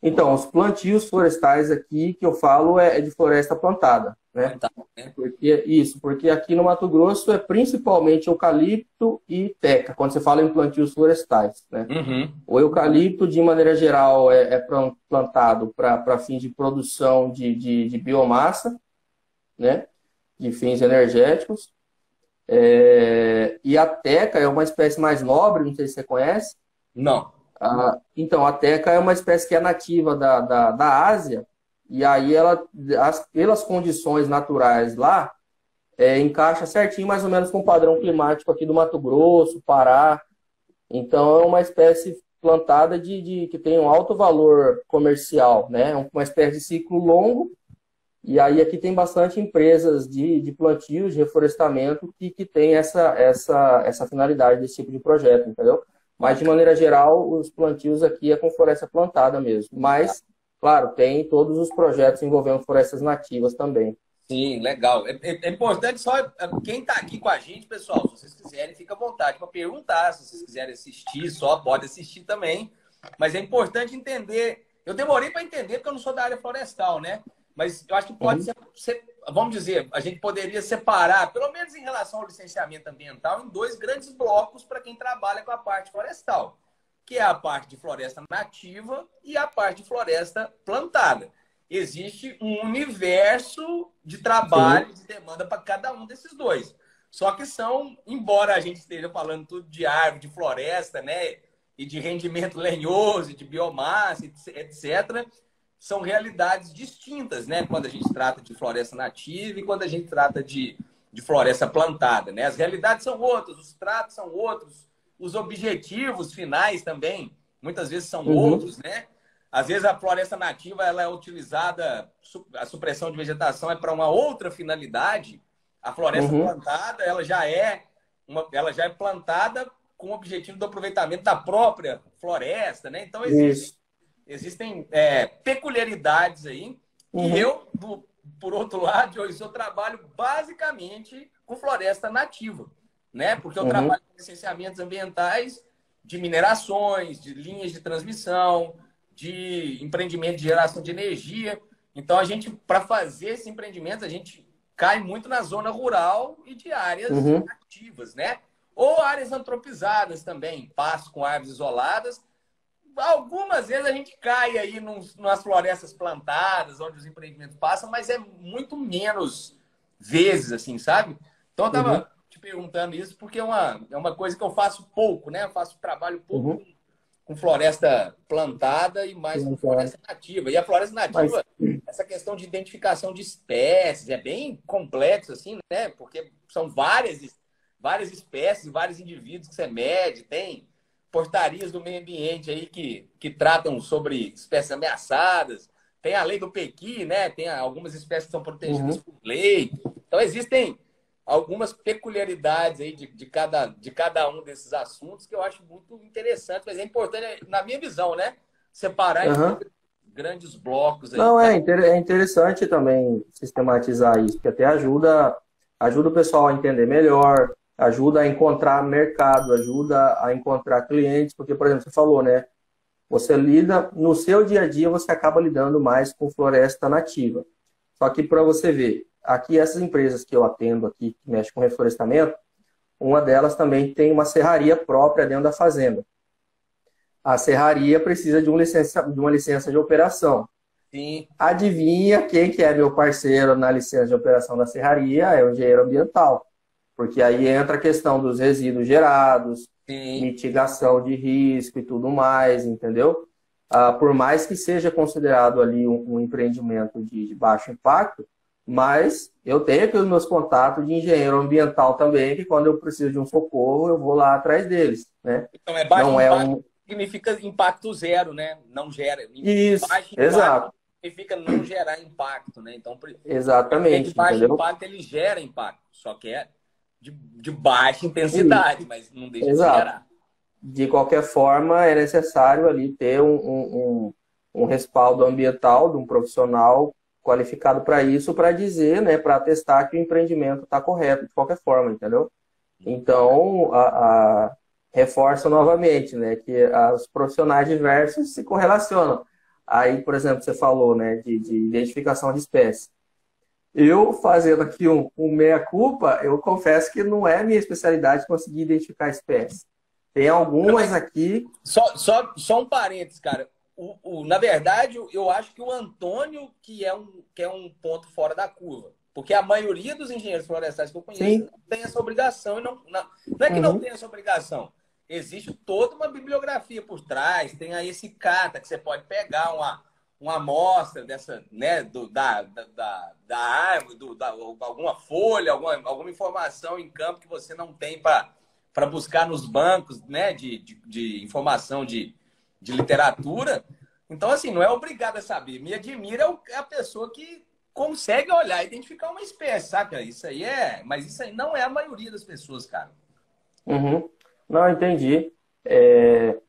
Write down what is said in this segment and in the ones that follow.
Então, os plantios florestais aqui que eu falo é de floresta plantada, né? Plantar, né? Porque aqui no Mato Grosso é principalmente eucalipto e teca, quando você fala em plantios florestais, né? Uhum. O eucalipto, de maneira geral, é plantado para fins de produção de biomassa, né? De fins energéticos. E a teca é uma espécie mais nobre, não sei se você conhece. Não. Então, a teca é uma espécie que é nativa da Ásia, e aí pelas condições naturais lá, encaixa certinho mais ou menos com o padrão climático aqui do Mato Grosso, Pará. Então, é uma espécie plantada que tem um alto valor comercial, né? É uma espécie de ciclo longo. E aí aqui tem bastante empresas de plantio, de reflorestamento que tem essa finalidade desse tipo de projeto, entendeu? Mas, de Bacana. maneira geral, os plantios aqui é com floresta plantada mesmo. Mas, claro, tem todos os projetos envolvendo florestas nativas também. Sim, legal. É importante só quem está aqui com a gente, pessoal, se vocês quiserem, fica à vontade para perguntar. Se vocês quiserem assistir, só pode assistir também. Mas é importante entender. Eu demorei para entender porque eu não sou da área florestal, né? Mas eu acho que pode Uhum, ser, vamos dizer, a gente poderia separar, pelo menos em relação ao licenciamento ambiental, em dois grandes blocos para quem trabalha com a parte florestal, que é a parte de floresta nativa e a parte de floresta plantada. Existe um universo de sim. trabalho, de demanda para cada um desses dois. Só que são, embora a gente esteja falando tudo de árvore, de floresta, né? E de rendimento lenhoso, de biomassa, etc., são realidades distintas, né? Quando a gente trata de floresta nativa e quando a gente trata de floresta plantada, né? As realidades são outras, os tratos são outros, os objetivos finais também, muitas vezes são Uhum, outros, né? Às vezes a floresta nativa ela é utilizada, a supressão de vegetação é para uma outra finalidade. A floresta uhum, plantada ela já é plantada com o objetivo do aproveitamento da própria floresta, né? Então isso. existem peculiaridades aí. E Uhum, eu, por outro lado, eu trabalho basicamente com floresta nativa, né? Porque eu uhum, trabalho com licenciamentos ambientais de minerações, de linhas de transmissão, de empreendimento de geração de energia. Então, a gente, para fazer esse empreendimento, a gente cai muito na zona rural e de áreas uhum, nativas, né? Ou áreas antropizadas também, pasto com árvores isoladas. Algumas vezes a gente cai aí nas florestas plantadas, onde os empreendimentos passam, mas é muito menos vezes, assim, sabe? Então, eu uhum, estava te perguntando isso porque é uma coisa que eu faço pouco, né? Eu faço trabalho pouco uhum. com floresta plantada e mais com Plantada. floresta nativa. E a floresta Mas, nativa, essa questão de identificação de espécies é bem complexo, assim, né? Porque são várias espécies, vários indivíduos que você mede, tem portarias do meio ambiente aí que tratam sobre espécies ameaçadas, tem a lei do Pequi, né? Tem algumas espécies que são protegidas uhum. por lei. Então, existem algumas peculiaridades aí de cada um desses assuntos que eu acho muito interessante, mas é importante, na minha visão, né? Separar em Aham. dois grandes blocos aí. Não, é interessante também sistematizar isso, porque até ajuda o pessoal a entender melhor, ajuda a encontrar mercado, ajuda a encontrar clientes, porque, por exemplo, você falou, né? Você lida, no seu dia a dia, você acaba lidando mais com floresta nativa. Só que para você ver, aqui essas empresas que eu atendo aqui, que mexem com reflorestamento, uma delas também tem uma serraria própria dentro da fazenda. A serraria precisa de uma licença de operação. Sim, Adivinha quem que é meu parceiro na licença de operação da serraria? É o engenheiro ambiental. Porque aí entra a questão dos resíduos gerados, sim. mitigação de risco e tudo mais, entendeu? Por mais que seja considerado ali um empreendimento de baixo impacto, mas eu tenho aqui os meus contatos de engenheiro ambiental também, que quando eu preciso de um socorro, eu vou lá atrás deles, né? Então, baixo Não é impacto um... significa impacto zero, né? Não gera. Isso, Baixo impacto exato, significa não gerar impacto, né? Então, o empreendimento de exatamente, baixo entendeu? impacto, ele gera impacto, só que é de baixa Isso, intensidade, mas não deixa de exato. gerar. De qualquer forma, é necessário ali ter um respaldo ambiental de um profissional qualificado para isso, para dizer, né, para atestar que o empreendimento está correto de qualquer forma, entendeu? Muito bacana. Então, reforça novamente, né, que os profissionais diversos se correlacionam. Aí, por exemplo, você falou, né, de identificação de espécie. Eu, fazendo aqui um meia-culpa, eu confesso que não é minha especialidade conseguir identificar espécies. Tem algumas aqui. Só um parênteses, cara. Na verdade, eu acho que o Antônio que é um ponto fora da curva. Porque a maioria dos engenheiros florestais que eu conheço Sim. não tem essa obrigação. E não é que não Uhum. tem essa obrigação. Existe toda uma bibliografia por trás. Tem aí esse cata que você pode pegar uma amostra dessa, né, da árvore, alguma folha, alguma informação em campo que você não tem para buscar nos bancos, né, de informação de literatura. Então, assim, não é obrigado a saber. Me admira a pessoa que consegue olhar e identificar uma espécie, saca? Isso aí mas isso aí não é a maioria das pessoas, cara. Uhum. Não, entendi. É,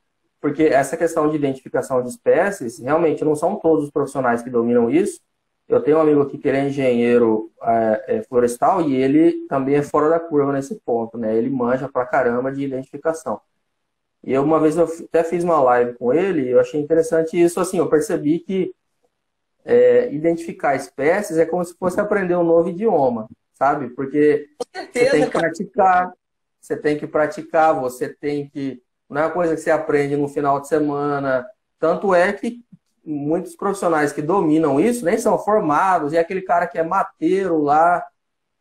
porque essa questão de identificação de espécies, realmente não são todos os profissionais que dominam isso. Eu tenho um amigo aqui que ele é engenheiro florestal e ele também é fora da curva nesse ponto, né? Ele manja pra caramba de identificação. E uma vez eu até fiz uma live com ele e eu achei interessante isso, assim, eu percebi que identificar espécies é como se fosse aprender um novo idioma, sabe? Porque Com você tem certeza, que cara. praticar, você tem que praticar, você tem que. Não é uma coisa que você aprende no final de semana. Tanto é que muitos profissionais que dominam isso nem são formados, e é aquele cara que é mateiro lá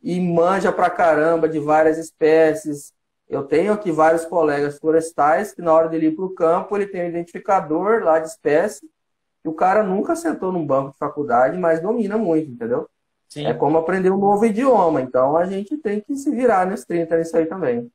e manja pra caramba de várias espécies. Eu tenho aqui vários colegas florestais que, na hora de ir para o campo, ele tem um identificador lá de espécie, e o cara nunca sentou num banco de faculdade, mas domina muito, entendeu? É Sim. como aprender um novo idioma. Então a gente tem que se virar nos 30 nisso aí também.